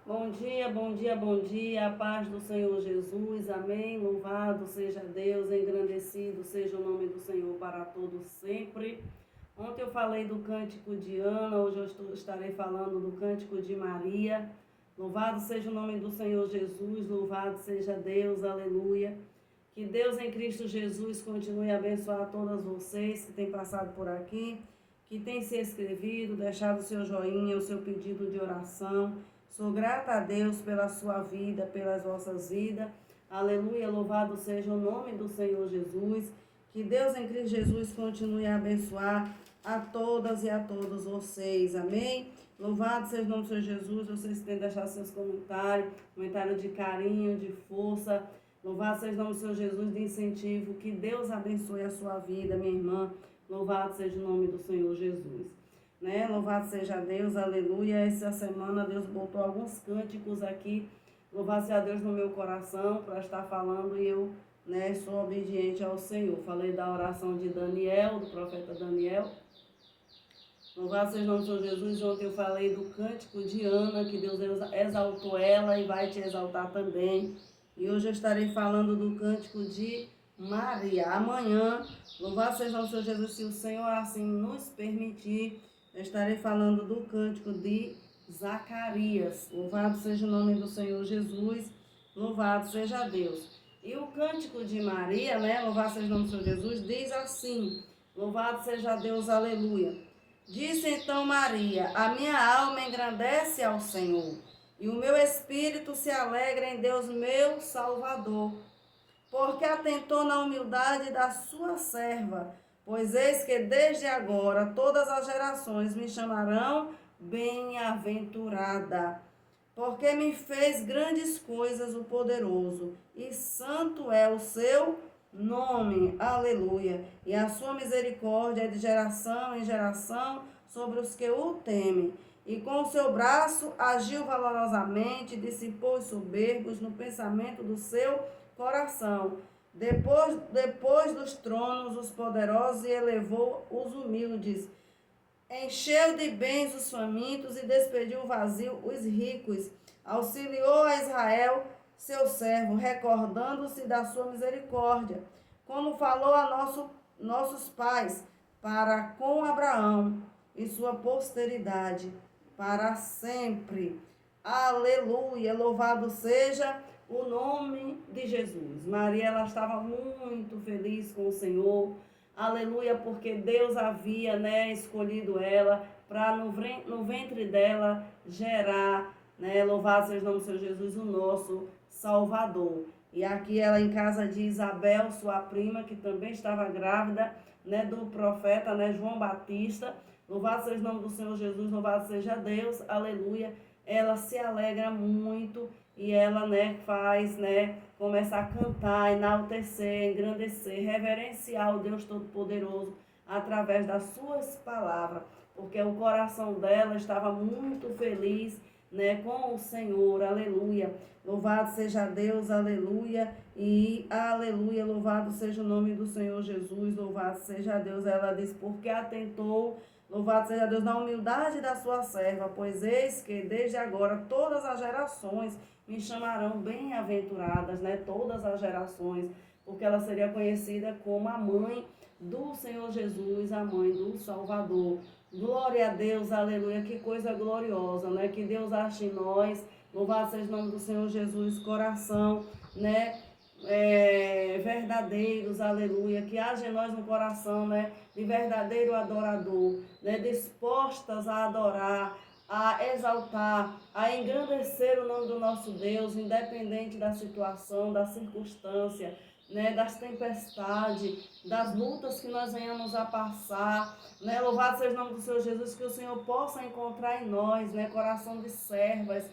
Bom dia, bom dia, bom dia, a paz do Senhor Jesus, amém. Louvado seja Deus, engrandecido seja o nome do Senhor para todos sempre. Ontem eu falei do cântico de Ana, hoje eu estarei falando do cântico de Maria. Louvado seja o nome do Senhor Jesus, louvado seja Deus, aleluia. Que Deus em Cristo Jesus continue a abençoar todas vocês que têm passado por aqui, que têm se inscrevido, deixado o seu joinha, o seu pedido de oração. Sou grata a Deus pela sua vida, pelas vossas vidas. Aleluia, louvado seja o nome do Senhor Jesus. Que Deus em Cristo Jesus continue a abençoar a todas e a todos vocês. Amém? Louvado seja o nome do Senhor Jesus. Vocês têm deixado seus comentários de carinho, de força. Louvado seja o nome do Senhor Jesus, de incentivo. Que Deus abençoe a sua vida, minha irmã. Louvado seja o nome do Senhor Jesus. Louvado seja Deus, aleluia. Essa semana Deus botou alguns cânticos aqui. Louvado seja Deus no meu coração para estar falando e eu sou obediente ao Senhor. Falei da oração de Daniel, do profeta Daniel. Louvado seja o nome do Senhor Jesus. Ontem eu falei do cântico de Ana, que Deus exaltou ela e vai te exaltar também. E hoje eu estarei falando do cântico de Maria. Amanhã, louvado seja o nome do Senhor Jesus, se o Senhor assim nos permitir, eu estarei falando do cântico de Zacarias. Louvado seja o nome do Senhor Jesus, louvado seja Deus. E o cântico de Maria, louvado seja o nome do Senhor Jesus, diz assim: louvado seja Deus, aleluia. Disse então Maria: a minha alma engrandece ao Senhor, e o meu espírito se alegra em Deus meu Salvador, porque atentou na humildade da sua serva. Pois eis que desde agora todas as gerações me chamarão bem-aventurada. Porque me fez grandes coisas o poderoso, e santo é o seu nome. Aleluia. E a sua misericórdia é de geração em geração sobre os que o temem. E com o seu braço agiu valorosamente, dissipou os soberbos no pensamento do seu coração. Depois dos tronos os poderosos e elevou os humildes. Encheu de bens os famintos e despediu vazio os ricos. Auxiliou a Israel, seu servo, recordando-se da sua misericórdia, como falou a nossos pais, para com Abraão e sua posteridade, para sempre. Aleluia, louvado seja o nome de Jesus. Maria, ela estava muito feliz com o Senhor, aleluia, porque Deus havia, escolhido ela para no ventre dela gerar, louvado seja o nome do Senhor Jesus, o nosso Salvador. E aqui ela em casa de Isabel, sua prima, que também estava grávida, do profeta, João Batista. Louvado seja o nome do Senhor Jesus, louvado seja Deus, aleluia. Ela se alegra muito e ela, faz, começa a cantar, enaltecer, engrandecer, reverenciar o Deus Todo-Poderoso através das suas palavras, porque o coração dela estava muito feliz, com o Senhor, aleluia. Louvado seja Deus, aleluia, e aleluia, louvado seja o nome do Senhor Jesus, louvado seja Deus. Ela diz, porque atentou, louvado seja Deus, na humildade da sua serva, pois eis que desde agora todas as gerações me chamarão bem-aventuradas, todas as gerações, porque ela seria conhecida como a mãe do Senhor Jesus, a mãe do Salvador. Glória a Deus, aleluia, que coisa gloriosa, que Deus ache em nós, louvado seja o nome do Senhor Jesus, coração, verdadeiros, aleluia, que haja em nós um coração, de verdadeiro adorador, dispostas a adorar, a exaltar, a engrandecer o nome do nosso Deus, independente da situação, da circunstância, das tempestades, das lutas que nós venhamos a passar, louvado seja o nome do Senhor Jesus, que o Senhor possa encontrar em nós, coração de servas,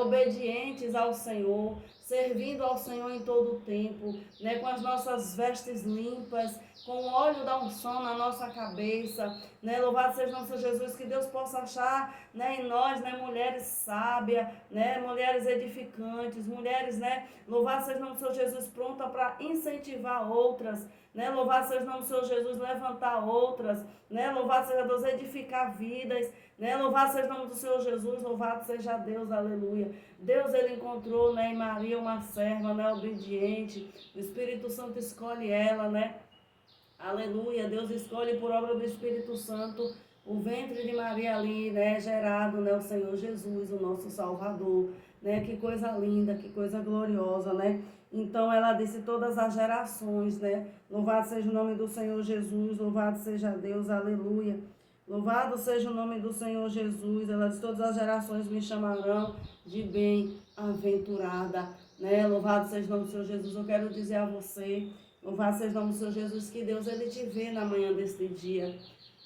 obedientes ao Senhor, servindo ao Senhor em todo o tempo, com as nossas vestes limpas, com o óleo da unção na nossa cabeça, né? Louvado seja o Senhor Jesus, que Deus possa achar, né, em nós, né, mulheres sábias, né, mulheres edificantes, mulheres, né, louvado seja o nome do Senhor Jesus, pronta para incentivar outras, né, louvado seja o nome do Senhor Jesus, levantar outras, né, louvado seja Deus, edificar vidas, né, louvado seja o nome do Senhor Jesus, louvado seja Deus, aleluia. Deus, ele encontrou, né, em Maria uma serva, né, obediente, o Espírito Santo escolhe ela, né, aleluia. Deus escolhe por obra do Espírito Santo o ventre de Maria ali, né, gerado, né, o Senhor Jesus, o nosso Salvador, né, que coisa linda, que coisa gloriosa, né. Então ela disse todas as gerações, né, louvado seja o nome do Senhor Jesus, louvado seja Deus, aleluia. Louvado seja o nome do Senhor Jesus. Ela disse, todas as gerações me chamarão de bem-aventurada, né, louvado seja o nome do Senhor Jesus. Eu quero dizer a você, louvado seja o nome do Senhor Jesus, que Deus, ele te vê na manhã deste dia.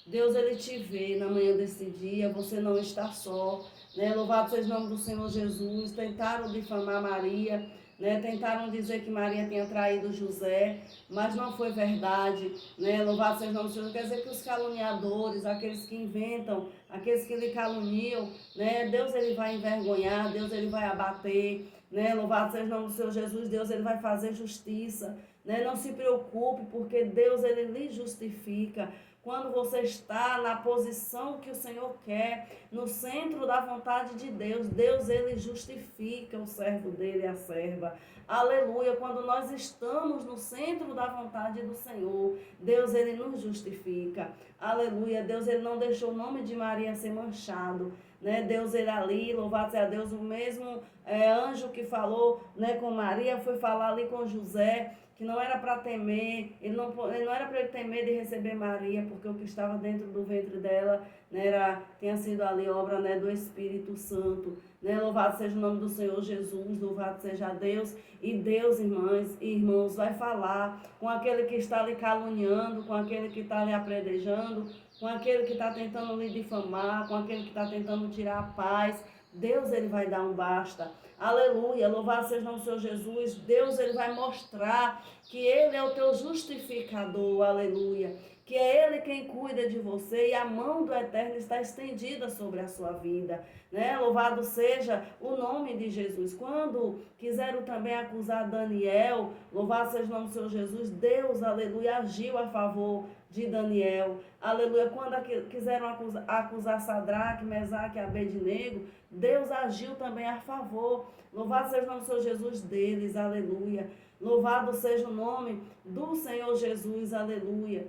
Deus, ele te vê na manhã deste dia, você não está só, né? Louvado seja o nome do Senhor Jesus. Tentaram difamar Maria, né? Tentaram dizer que Maria tinha traído José, mas não foi verdade, né? Louvado seja o nome do Senhor. Quer dizer que os caluniadores, aqueles que inventam, aqueles que lhe caluniam, né? Deus, ele vai envergonhar, Deus, ele vai abater, né? Louvado seja o nome do Senhor Jesus. Deus, ele vai fazer justiça, né? Não se preocupe, porque Deus, ele lhe justifica. Quando você está na posição que o Senhor quer, no centro da vontade de Deus, Deus, ele justifica o servo dele e a serva. Aleluia. Quando nós estamos no centro da vontade do Senhor, Deus, ele nos justifica. Aleluia. Deus, ele não deixou o nome de Maria ser manchado, né? Deus, ele ali, louvado seja Deus, o mesmo anjo que falou, né, com Maria, foi falar ali com José, que não era para temer, ele não era para ele temer de receber Maria, porque o que estava dentro do ventre dela, né, tinha sido ali obra, né, do Espírito Santo, né? Louvado seja o nome do Senhor Jesus, louvado seja Deus. E Deus, irmãs e irmãos, vai falar com aquele que está lhe caluniando, com aquele que está lhe apredejando, com aquele que está tentando lhe difamar, com aquele que está tentando tirar a paz. Deus, ele vai dar um basta. Aleluia, louvado seja o nome do Senhor Jesus. Deus, ele vai mostrar que ele é o teu justificador, aleluia. Que é ele quem cuida de você e a mão do Eterno está estendida sobre a sua vida, né? Louvado seja o nome de Jesus. Quando quiseram também acusar Daniel, louvado seja o nome do Senhor Jesus, Deus, aleluia, agiu a favor de Daniel, aleluia. Quando quiseram acusar Sadraque, Mesaque e Abednego, Deus agiu também a favor. Louvado seja o nome do Senhor Jesus deles, aleluia. Louvado seja o nome do Senhor Jesus, aleluia.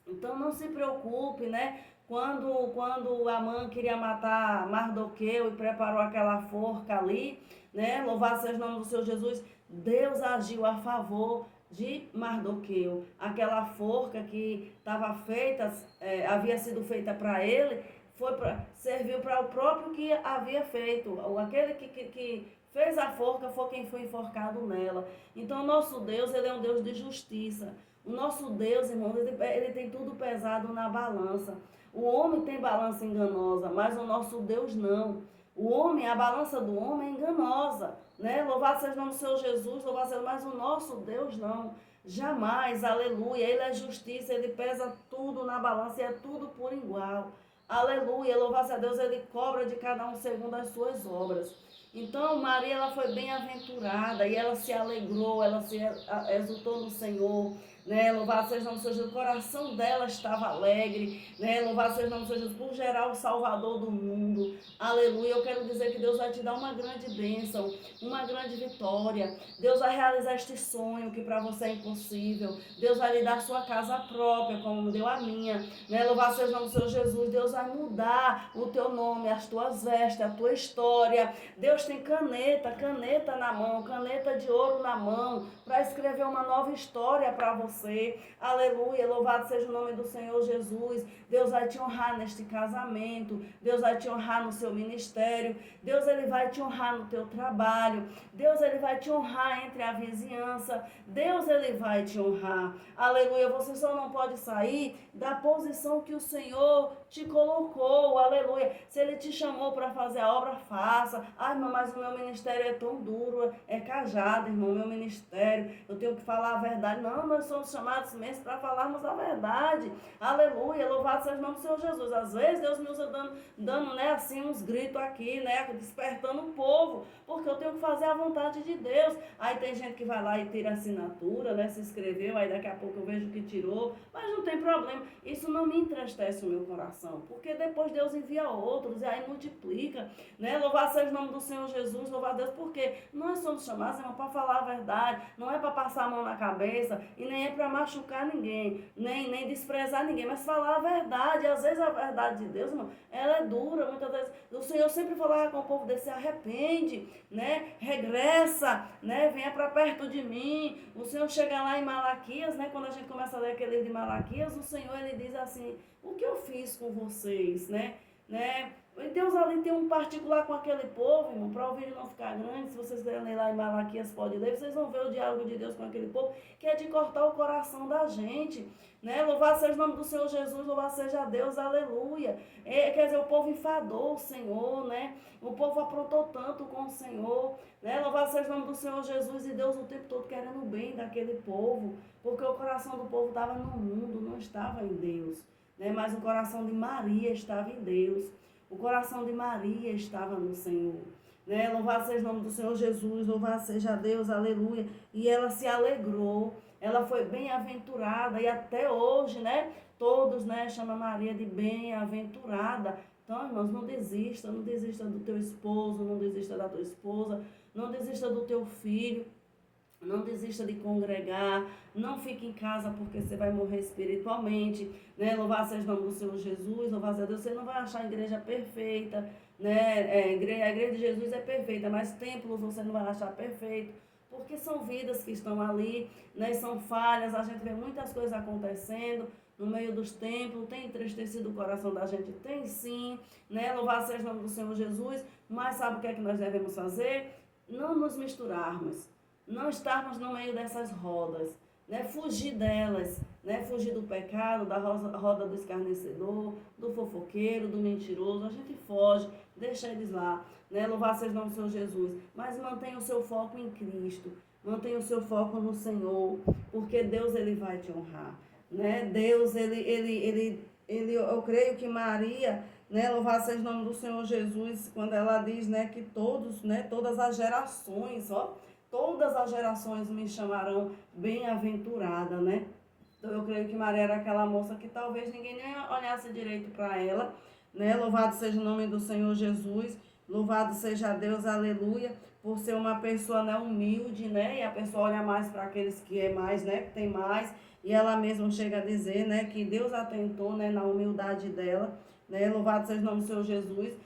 Então não se preocupe, né? Quando Amã queria matar Mardoqueu e preparou aquela forca ali, né? Louvado seja o nome do Senhor Jesus, Deus agiu a favor de Mardoqueu. Aquela forca que estava feita, havia sido feita para ele, serviu para o próprio que havia feito. Aquele que fez a forca foi quem foi enforcado nela. Então, o nosso Deus, ele é um Deus de justiça. O nosso Deus, irmãos, ele tem tudo pesado na balança. O homem tem balança enganosa, mas o nosso Deus não. O homem, a balança do homem é enganosa, né? Louvado seja o nome do Senhor Jesus, louvado seja, mas o nosso Deus não. Jamais, aleluia. Ele é justiça, ele pesa tudo na balança e é tudo por igual. Aleluia, louvado seja Deus, ele cobra de cada um segundo as suas obras. Então, Maria, ela foi bem-aventurada e ela se alegrou, ela se exultou no Senhor, né? Louvado seja o nome do Senhor Jesus, o coração dela estava alegre, né? Louvado seja o nome do Senhor Jesus, por gerar o Salvador do mundo, aleluia. Eu quero dizer que Deus vai te dar uma grande bênção, uma grande vitória. Deus vai realizar este sonho que para você é impossível. Deus vai lhe dar sua casa própria, como deu a minha, né? Louvado seja o nome do Senhor Jesus. Deus vai mudar o teu nome, as tuas vestes, a tua história. Deus tem caneta na mão, caneta de ouro na mão, para escrever uma nova história para você. Aleluia, louvado seja o nome do Senhor Jesus. Deus vai te honrar neste casamento, Deus vai te honrar no seu ministério, Deus, ele vai te honrar no teu trabalho, Deus, ele vai te honrar entre a vizinhança, Deus, ele vai te honrar. Aleluia, você só não pode sair da posição que o Senhor te colocou, aleluia. Se ele te chamou para fazer a obra, faça. Ai, irmão, mas o meu ministério é tão duro, é cajado, irmão, meu ministério, eu tenho que falar a verdade. Não, mas eu sou somos chamados mesmo para falarmos a verdade. Aleluia, louvado seja o nome do Senhor Jesus. Às vezes Deus me usa dando né, assim, uns gritos aqui, né, despertando o povo, porque eu tenho que fazer a vontade de Deus. Aí tem gente que vai lá e tira assinatura, né, se inscreveu, aí daqui a pouco eu vejo que tirou, mas não tem problema. Isso não me entristece o meu coração, porque depois Deus envia outros e aí multiplica, né? Louvado seja o nome do Senhor Jesus, louvado a Deus, porque nós somos chamados, irmão, para falar a verdade, não é para passar a mão na cabeça e nem é para machucar ninguém, nem desprezar ninguém, mas falar a verdade. Às vezes a verdade de Deus, irmão, ela é dura, muitas vezes. O Senhor sempre falava com o povo dele: se arrepende, né? Regressa, né? Venha para perto de mim. O Senhor chega lá em Malaquias, né? Quando a gente começa a ler aquele livro de Malaquias, o Senhor, ele diz assim: o que eu fiz com vocês, né? E Deus ali tem um particular com aquele povo, irmão, para o vídeo não ficar grande. Se vocês lerem ler lá em Malaquias, pode ler, vocês vão ver o diálogo de Deus com aquele povo, que é de cortar o coração da gente, né? Louvado seja o nome do Senhor Jesus, louvado seja Deus, aleluia. Quer dizer, o povo enfadou o Senhor, né? O povo aprontou tanto com o Senhor, né? Louvado seja o nome do Senhor Jesus, e Deus o tempo todo querendo o bem daquele povo, porque o coração do povo estava no mundo, não estava em Deus, né? Mas o coração de Maria estava em Deus. O coração de Maria estava no Senhor, né? Louvado seja o nome do Senhor Jesus, louvado seja Deus, aleluia. E ela se alegrou, ela foi bem-aventurada, e até hoje, né? Todos, né, chamam Maria de bem-aventurada. Então, irmãos, não desista do teu esposo, não desista da tua esposa, não desista do teu filho. Não desista de congregar, não fique em casa porque você vai morrer espiritualmente, né? Louvado seja o nome do Senhor Jesus, louvado seja Deus. Você não vai achar a igreja perfeita, né? A igreja de Jesus é perfeita, mas templos você não vai achar perfeito, porque são vidas que estão ali, né? São falhas, a gente vê muitas coisas acontecendo no meio dos templos, tem entristecido o coração da gente, tem sim, né? Louvado seja o nome do Senhor Jesus, mas sabe o que é que nós devemos fazer? Não nos misturarmos. Não estarmos no meio dessas rodas, né? Fugir delas, né? Fugir do pecado, da roda do escarnecedor, do fofoqueiro, do mentiroso. A gente foge, deixa eles lá, né? Louvado seja o nome do Senhor Jesus. Mas mantenha o seu foco em Cristo, mantenha o seu foco no Senhor, porque Deus, ele vai te honrar, né? Deus, eu creio que Maria, né, louvado seja o nome do Senhor Jesus, quando ela diz, né, que todos, né, todas as gerações, todas as gerações me chamarão bem-aventurada, né? Então eu creio que Maria era aquela moça que talvez ninguém nem olhasse direito para ela, né? Louvado seja o nome do Senhor Jesus, louvado seja Deus, aleluia, por ser uma pessoa, né, humilde, né? E a pessoa olha mais para aqueles que é mais, né, que tem mais, e ela mesma chega a dizer, né, que Deus atentou, né, na humildade dela, né? Louvado seja o nome do Senhor Jesus.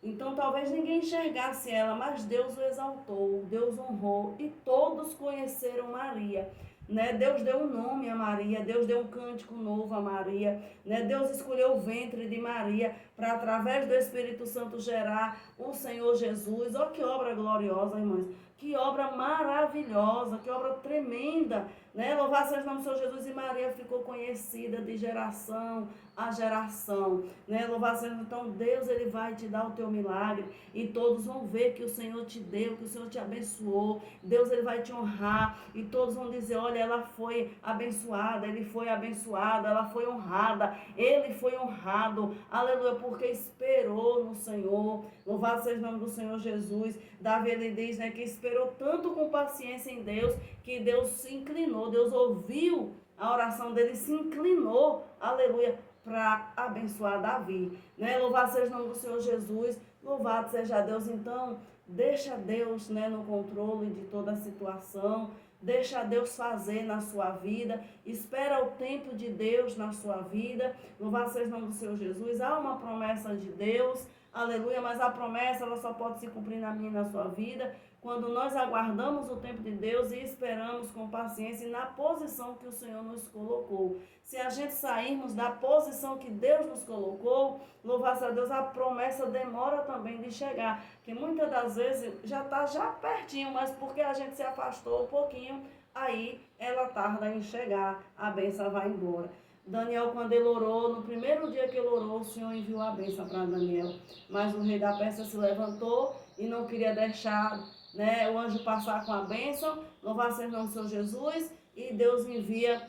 Então talvez ninguém enxergasse ela, mas Deus o exaltou, Deus honrou, e todos conheceram Maria, né? Deus deu um nome a Maria, Deus deu um cântico novo a Maria, né? Deus escolheu o ventre de Maria para, através do Espírito Santo, gerar o Senhor Jesus. Olha que obra gloriosa, irmãos, que obra maravilhosa, que obra tremenda, né? Louvado seja o nome do Senhor Jesus. E Maria ficou conhecida de geração a geração, né? Louvado seja. Então Deus, ele vai te dar o teu milagre, e todos vão ver que o Senhor te deu, que o Senhor te abençoou. Deus, ele vai te honrar, e todos vão dizer: olha, ela foi abençoada, ele foi abençoado, ela foi honrada, ele foi honrado, aleluia, porque esperou no Senhor. Louvado seja o nome do Senhor Jesus. Davi, ele diz, né, que esperou tanto com paciência em Deus, que Deus se inclinou, Deus ouviu a oração dele, se inclinou, aleluia, para abençoar Davi, né? Louvado seja o nome do Senhor Jesus, louvado seja Deus. Então, deixa Deus, né, no controle de toda a situação, deixa Deus fazer na sua vida, espera o tempo de Deus na sua vida. Louvado seja o nome do Senhor Jesus. Há uma promessa de Deus, aleluia, mas a promessa, ela só pode se cumprir na minha e na sua vida quando nós aguardamos o tempo de Deus e esperamos com paciência e na posição que o Senhor nos colocou. Se a gente sairmos da posição que Deus nos colocou, louvado a Deus, a promessa demora também de chegar, que muitas das vezes já está já pertinho, mas porque a gente se afastou um pouquinho, aí ela tarda em chegar, a bênção vai embora. Daniel, quando ele orou, no primeiro dia que ele orou, o Senhor enviou a bênção para Daniel, mas o rei da Pérsia se levantou e não queria deixar, né, o anjo passar com a bênção. Louvado seja o nome do Senhor Jesus, e Deus envia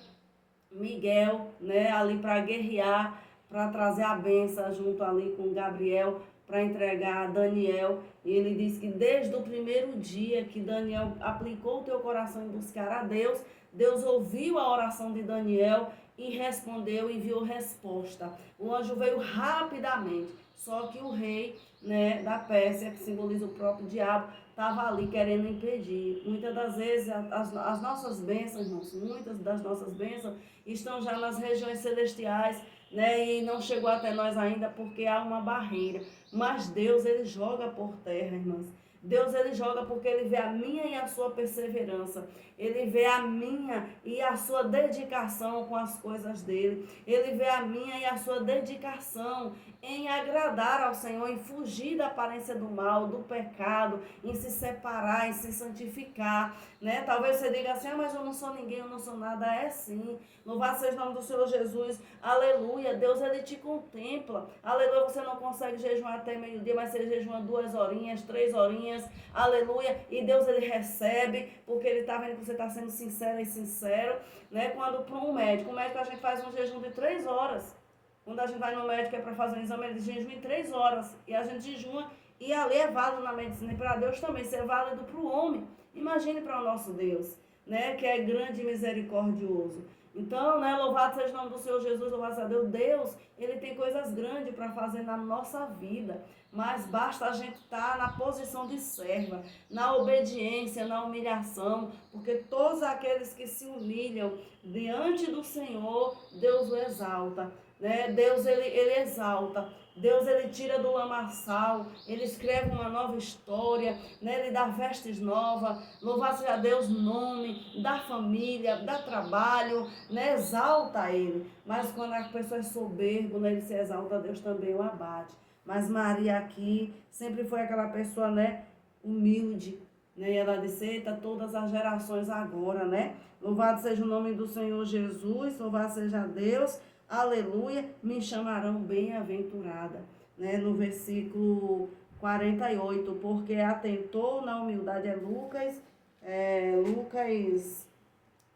Miguel, né, ali para guerrear, para trazer a benção junto ali com Gabriel, para entregar a Daniel. E ele diz que desde o primeiro dia que Daniel aplicou o teu coração em buscar a Deus, Deus ouviu a oração de Daniel e respondeu, enviou resposta. O anjo veio rapidamente, só que o rei, né, da Pérsia, que simboliza o próprio diabo, estava ali querendo impedir. Muitas das vezes as nossas bênçãos, irmãos, muitas das nossas bênçãos estão já nas regiões celestiais, né, e não chegou até nós ainda porque há uma barreira. Mas Deus, ele joga por terra, irmãs. Deus, ele joga porque ele vê a minha e a sua perseverança. Ele vê a minha e a sua dedicação com as coisas dele. Ele vê a minha e a sua dedicação em agradar ao Senhor, em fugir da aparência do mal, do pecado, em se separar, em se santificar, né? Talvez você diga assim, mas eu não sou ninguém, eu não sou nada. É sim. Louvado seja o nome do Senhor Jesus. Aleluia. Deus, ele te contempla. Aleluia. Você não consegue jejuar até meio-dia, mas você jejua 2 horinhas, 3 horinhas. Aleluia. E Deus, ele recebe, porque ele está vendo que você está sendo sincera e sincero, né? Quando para um médico, o médico a gente faz um jejum de 3 horas. Quando a gente vai no médico é para fazer um exame, ele jejua em 3 horas. E a gente jejua, e ali é válido na medicina. E para Deus também, isso é válido para o homem. Imagine para o nosso Deus, né? Que é grande e misericordioso. Então, né, louvado seja o nome do Senhor Jesus, louvado seja Deus. Deus, ele tem coisas grandes para fazer na nossa vida, mas basta a gente estar na posição de serva, na obediência, na humilhação, porque todos aqueles que se humilham diante do Senhor, Deus o exalta, né? Deus, ele exalta. Deus, ele tira do lamaçal, ele escreve uma nova história, né? Ele dá vestes novas, louvado seja Deus, nome, dá família, dá trabalho, né? Exalta ele. Mas quando a pessoa é soberbo, né? Ele se exalta, Deus também o abate. Mas Maria aqui sempre foi aquela pessoa, né? Humilde, né? E ela disse, eita, todas as gerações agora, né? Louvado seja o nome do Senhor Jesus, louvado seja Deus. Aleluia, me chamarão bem-aventurada, né? No versículo 48, porque atentou na humildade, Lucas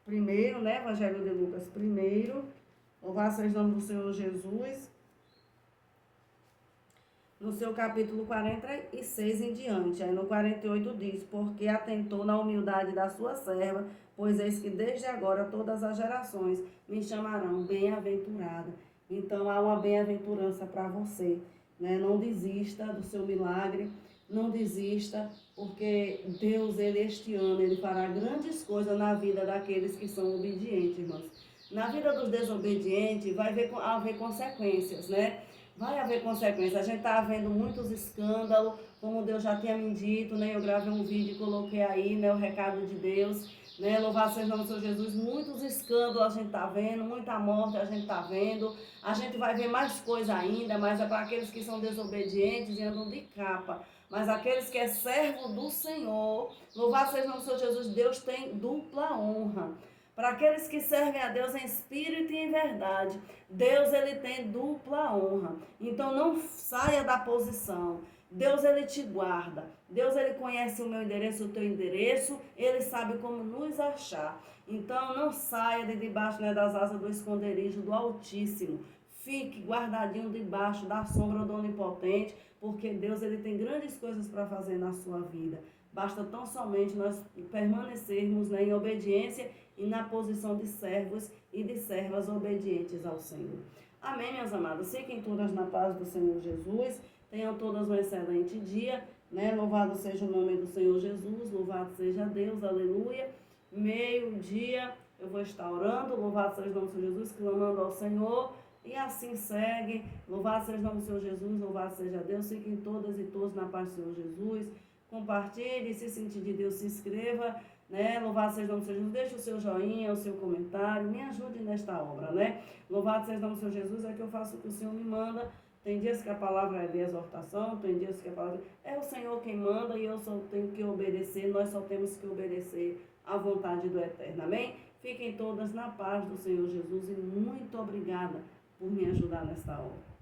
primeiro, né? Evangelho de Lucas primeiro, louvado seja o nome do Senhor Jesus, no seu capítulo 46 em diante. Aí no 48 diz, porque atentou na humildade da sua serva, pois eis que desde agora todas as gerações me chamarão bem-aventurada. Então há uma bem-aventurança para você, né? Não desista do seu milagre, não desista, porque Deus, ele este ano, ele fará grandes coisas na vida daqueles que são obedientes, irmãos. Na vida dos desobedientes vai haver consequências, né? Vai haver consequências. A gente está vendo muitos escândalos, como Deus já tinha me dito, né? Eu gravei um vídeo e coloquei aí, né? O recado de Deus, né? Louvado seja o nome do Senhor Jesus. Muitos escândalos a gente está vendo, muita morte a gente está vendo. A gente vai ver mais coisa ainda, mas é para aqueles que são desobedientes e andam de capa. Mas aqueles que é servo do Senhor, louvado seja o nome do Senhor Jesus, Deus tem dupla honra. Para aqueles que servem a Deus em espírito e em verdade, Deus, ele tem dupla honra. Então não saia da posição. Deus, ele te guarda. Deus, ele conhece o meu endereço, o teu endereço. Ele sabe como nos achar. Então não saia de debaixo, né, das asas do esconderijo do Altíssimo. Fique guardadinho debaixo da sombra do Onipotente, porque Deus, ele tem grandes coisas para fazer na sua vida. Basta tão somente nós permanecermos, né, em obediência e na posição de servos e de servas obedientes ao Senhor. Amém, minhas amadas? Fiquem todas na paz do Senhor Jesus. Tenham todas um excelente dia, né? Louvado seja o nome do Senhor Jesus. Louvado seja Deus. Aleluia. Meio-dia eu vou estar orando. Louvado seja o nome do Senhor Jesus, clamando ao Senhor. E assim segue. Louvado seja o nome do Senhor Jesus. Louvado seja Deus. Fiquem todas e todos na paz do Senhor Jesus. Compartilhe, se sentir de Deus, se inscreva, né? Louvado seja o nome do Senhor Jesus, deixe o seu joinha, o seu comentário, me ajude nesta obra, né? Louvado seja o nome do Senhor Jesus, é que eu faço o que o Senhor me manda. Tem dias que a palavra é de exortação, tem dias que a palavra é o Senhor quem manda e eu só tenho que obedecer, nós só temos que obedecer à vontade do Eterno, amém? Fiquem todas na paz do Senhor Jesus e muito obrigada por me ajudar nesta obra.